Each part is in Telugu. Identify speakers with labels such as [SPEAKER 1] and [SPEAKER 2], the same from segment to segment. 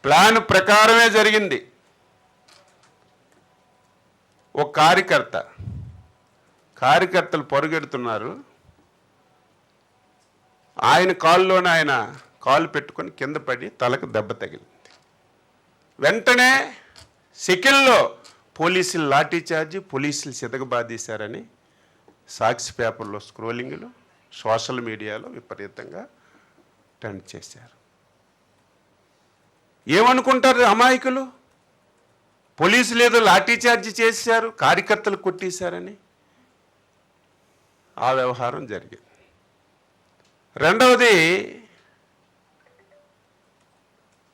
[SPEAKER 1] ప్లాన్ ప్రకారమే జరిగింది. ఒక కార్యకర్తలు పరుగెడుతున్నారు. ఆయన కాల్లోనే ఆయన కాలు పెట్టుకొని కింద పడి తలకు దెబ్బ తగిలింది. వెంటనే సెకండ్లో పోలీసులు లాఠీ చార్జి, పోలీసులు సితకబాదీశారని సాక్షి పేపర్లో స్క్రోలింగ్లు, సోషల్ మీడియాలో విపరీతంగా ట్రెండ్ చేశారు. ఏమనుకుంటారు అమాయకులు? పోలీసులు ఏదో లాఠీ చార్జి చేశారు, కార్యకర్తలు కొట్టేశారని ఆ వ్యవహారం జరిగింది. రెండవది,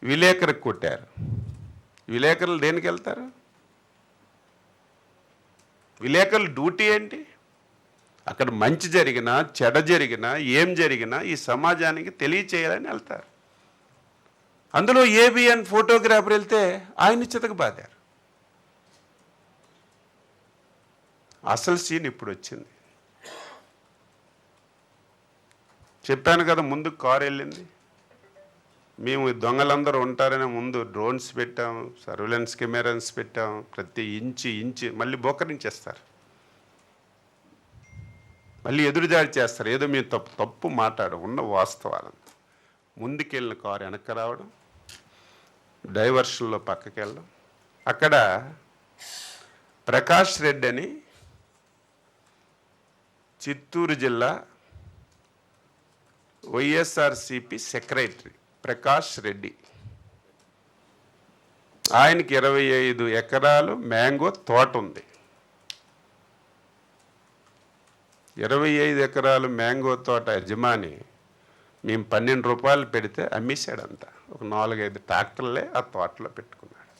[SPEAKER 1] విలేకరికి కొట్టారు. విలేకరులు దేనికి వెళ్తారు? విలేకరుల డ్యూటీ ఏంటి? అక్కడ మంచి జరిగినా చెడ జరిగినా ఏం జరిగినా ఈ సమాజానికి తెలియచేయాలని వెళ్తారు. అందులో ఏబిఎన్ ఫోటోగ్రాఫర్ వెళ్తే ఆయన చితకబాదారు. అసలు సీన్ ఇప్పుడు వచ్చింది. చెప్పాను కదా, ముందు కారు వెళ్ళింది. మేము దొంగలందరూ ఉంటారని ముందు డ్రోన్స్ పెట్టాం, సర్వేలెన్స్ కెమెరాస్ పెట్టాం. ప్రతి ఇంచి మళ్ళీ బోకరించేస్తారు, మళ్ళీ ఎదురుదాడి చేస్తారు. ఏదో మేము తప్పు మాట్లాడడం, ఉన్న వాస్తవాలను. ముందుకెళ్ళిన కారు వెనక్కి రావడం, డైవర్షన్లో పక్కకి వెళ్ళడం. అక్కడ ప్రకాష్ రెడ్డి అని చిత్తూరు జిల్లా వైఎస్ఆర్సిపి సెక్రటరీ ప్రకాష్ రెడ్డి, ఆయనకి 25 ఎకరాలు మ్యాంగో తోట ఉంది. 25 ఎకరాలు మ్యాంగో తోట యజమాని మేము 12 రూపాయలు పెడితే అమ్మేశాడంట. ఒక 4-5 ట్రాక్టర్లే ఆ తోటలో పెట్టుకున్నాడు.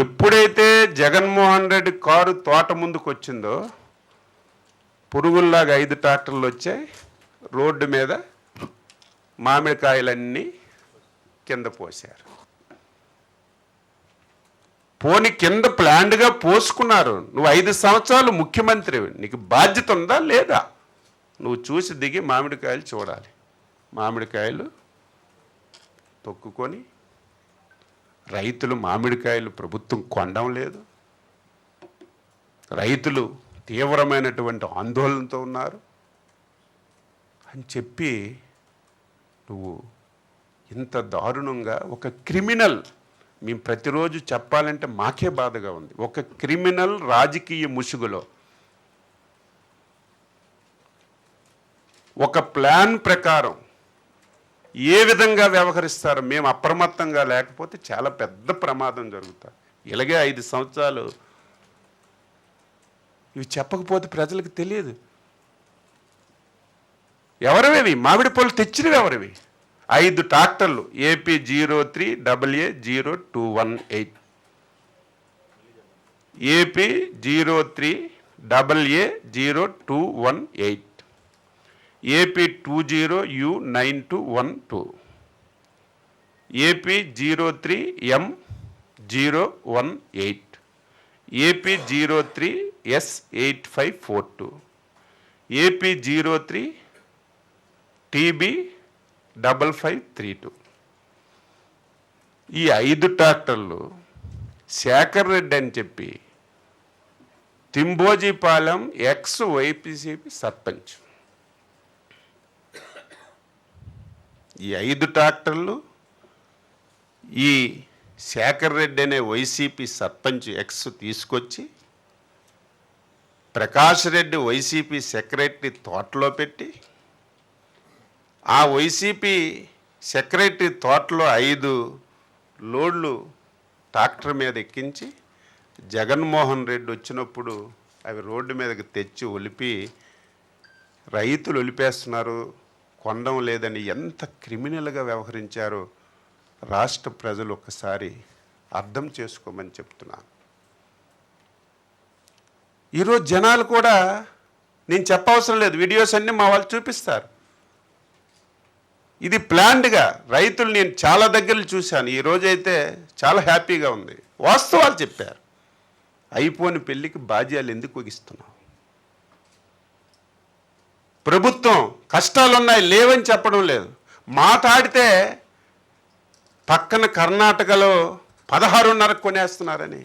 [SPEAKER 1] ఎప్పుడైతే జగన్మోహన్ రెడ్డి కారు తోట ముందుకు వచ్చిందో పురుగుల్లాగా 5 ట్రాక్టర్లు వచ్చాయి. రోడ్డు మీద మామిడికాయలన్నీ కింద పోశారు. పోని కింద ప్లాండ్గా పోసుకున్నారు. నువ్వు 5 సంవత్సరాలు ముఖ్యమంత్రి, నీకు బాధ్యత ఉందా లేదా? నువ్వు చూసి దిగి మామిడికాయలు చూడాలి. మామిడికాయలు తొక్కుకొని రైతులు మామిడికాయలు ప్రభుత్వం కొనడం లేదు. రైతులు తీవ్రమైనటువంటి ఆందోళనతో ఉన్నారు అని చెప్పి నువ్వు ఇంత దారుణంగా ఒక క్రిమినల్, మేము ప్రతిరోజు చెప్పాలంటే మాకే బాధగా ఉంది, ఒక క్రిమినల్ రాజకీయ ముసుగులో ఒక ప్లాన్ ప్రకారం ఏ విధంగా వ్యవహరిస్తారో మేము అప్రమత్తంగా లేకపోతే చాలా పెద్ద ప్రమాదం జరుగుతుంది. ఇలాగే 5 సంవత్సరాలు ఇవి చెప్పకపోతే ప్రజలకు తెలియదు. ఎవరివి మామిడి పళ్ళు తెచ్చినవి? ఎవరివి? 5 ట్రాక్టర్లు AP 03AA0218, AP 03AA0218, AP 20U9212, AP 03M018, AP 03S8542, AP 03TB5532. ఈ 5 ట్రాక్టర్లు శేఖర్ రెడ్డి అని చెప్పి తింబోజీపాలెం ఎక్స్-వైసీపీ సర్పంచ్, ఈ 5 ట్రాక్టర్లు ఈ శేఖర్ రెడ్డి అనే వైసీపీ సర్పంచ్ ఎక్స్ తీసుకొచ్చి ప్రకాష్ రెడ్డి వైసీపీ సెక్రటరీ తోటలో పెట్టి, ఆ వైసీపీ సెక్రటరీ తోటలో 5 లోడ్లు ట్రాక్టర్ మీద ఎక్కించి జగన్మోహన్ రెడ్డి వచ్చినప్పుడు అవి రోడ్డు మీదకి తెచ్చి ఒలిపి రైతులు ఒలిపేస్తున్నారు, కొనడం లేదని ఎంత క్రిమినల్గా వ్యవహరించారో రాష్ట్ర ప్రజలు ఒక్కసారి అర్థం చేసుకోమని చెప్తున్నాను. ఈరోజు జనాలు కూడా, నేను చెప్పవసరం లేదు, వీడియోస్ అన్నీ మా వాళ్ళు చూపిస్తారు. ఇది ప్లాన్డ్గా రైతులు నేను చాలా దగ్గరలు చూశాను. ఈరోజైతే చాలా హ్యాపీగా ఉంది. వాస్తవాలు చెప్పారు. అయిపోయిన పెళ్ళికి బాధ్యాలు ఎందుకు ఇస్తున్నావు? ప్రభుత్వం కష్టాలున్నాయి లేవని చెప్పడం లేదు. మాట్లాడితే పక్కన కర్ణాటకలో 16.5 కొనేస్తున్నారని,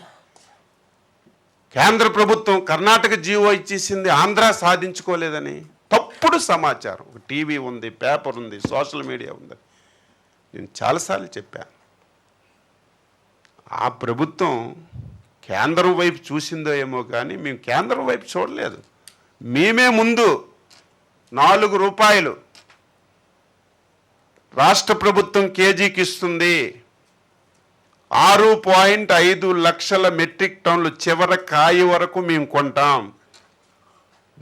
[SPEAKER 1] కేంద్ర ప్రభుత్వం కర్ణాటక జీవో ఇచ్చేసింది, ఆంధ్ర సాధించుకోలేదని తప్పుడు సమాచారం. టీవీ ఉంది, పేపర్ ఉంది, సోషల్ మీడియా ఉంది. నేను చాలాసార్లు చెప్పాను, ఆ ప్రభుత్వం కేంద్రం వైపు చూసిందో ఏమో కానీ మేము కేంద్రం వైపు చూడలేదు. మేమే ముందు 4 రూపాయలు రాష్ట్ర ప్రభుత్వం కేజీకి ఇస్తుంది. 6.5 లక్షల మెట్రిక్ టన్నులు చివరి కాయ వరకు మేము కొంటాం.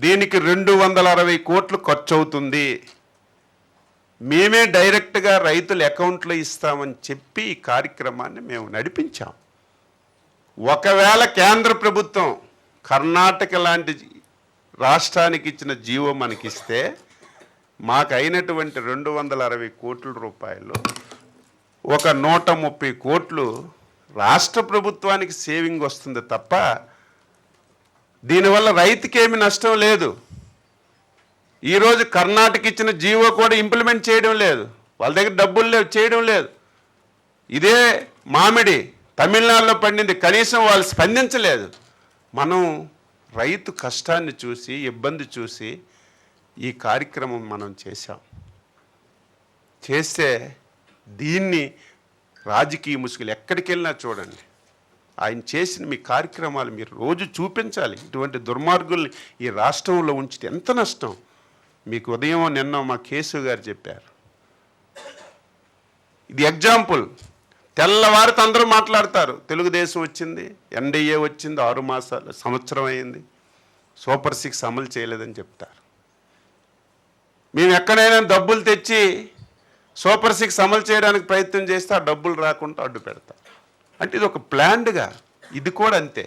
[SPEAKER 1] దీనికి 260 కోట్లు ఖర్చు అవుతుంది. మేమే డైరెక్ట్గా రైతుల అకౌంట్లో ఇస్తామని చెప్పి ఈ కార్యక్రమాన్ని మేము నడిపించాం. ఒకవేళ కేంద్ర ప్రభుత్వం కర్ణాటక లాంటి రాష్ట్రానికి ఇచ్చిన జీవో మనకిస్తే మాకు అయినటువంటి 260 కోట్ల రూపాయలు ఒక 130 కోట్లు రాష్ట్ర ప్రభుత్వానికి సేవింగ్ వస్తుంది తప్ప దీనివల్ల రైతుకేమి నష్టం లేదు. ఈరోజు కర్ణాటక ఇచ్చిన జీవో కూడా ఇంప్లిమెంట్ చేయడం లేదు, వాళ్ళ దగ్గర డబ్బులు లేవు, చేయడం లేదు. ఇదే మామిడి తమిళనాడులో పండింది, కనీసం వాళ్ళు స్పందించలేదు. మనం రైతు కష్టాన్ని చూసి, ఇబ్బంది చూసి ఈ కార్యక్రమం మనం చేస్తే దీన్ని రాజకీయ ముసుగులు ఎక్కడికి వెళ్ళినా చూడండి, ఆయన చేసిన మీ కార్యక్రమాలు మీరు రోజు చూపించాలి. ఇటువంటి దుర్మార్గుల్ని ఈ రాష్ట్రంలో ఉంచితే ఎంత నష్టం. మీకు ఉదయం నిన్న మా కేశవ్ గారు చెప్పారు, ఇది ఎగ్జాంపుల్. తెల్లవారితో అందరూ మాట్లాడతారు, తెలుగుదేశం వచ్చింది, ఎన్డీఏ వచ్చింది, 6 మాసాలు సంవత్సరం అయింది, సూపర్ 6 అమలు చేయలేదని చెప్తారు. మేము ఎక్కడైనా డబ్బులు తెచ్చి సూపర్ 6 అమలు చేయడానికి ప్రయత్నం చేస్తే ఆ డబ్బులు రాకుండా అడ్డు పెడతారు. అంటే ఇది ఒక ప్లాన్డ్గా, ఇది కూడా అంతే.